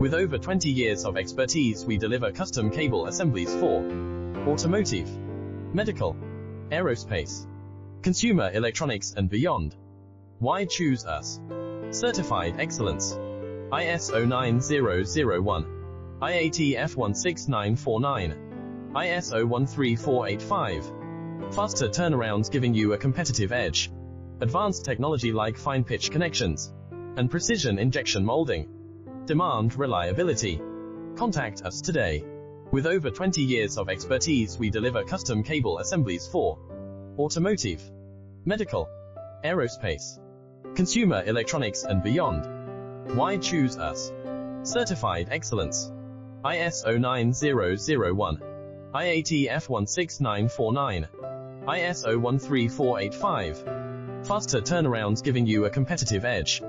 With over 20 years of expertise, we deliver custom cable assemblies for automotive, medical, aerospace, consumer electronics and beyond. Why choose us? Certified excellence. ISO 9001, IATF 16949, ISO 13485. Faster turnarounds giving you a competitive edge. Advanced technology like fine pitch connections and precision injection molding. Demand reliability. Contact us today. With over 20 years of expertise, we deliver custom cable assemblies for automotive, medical, aerospace, consumer electronics and beyond. Why choose us? Certified excellence. ISO 9001, IATF 16949, ISO 13485. Faster turnarounds giving you a competitive edge.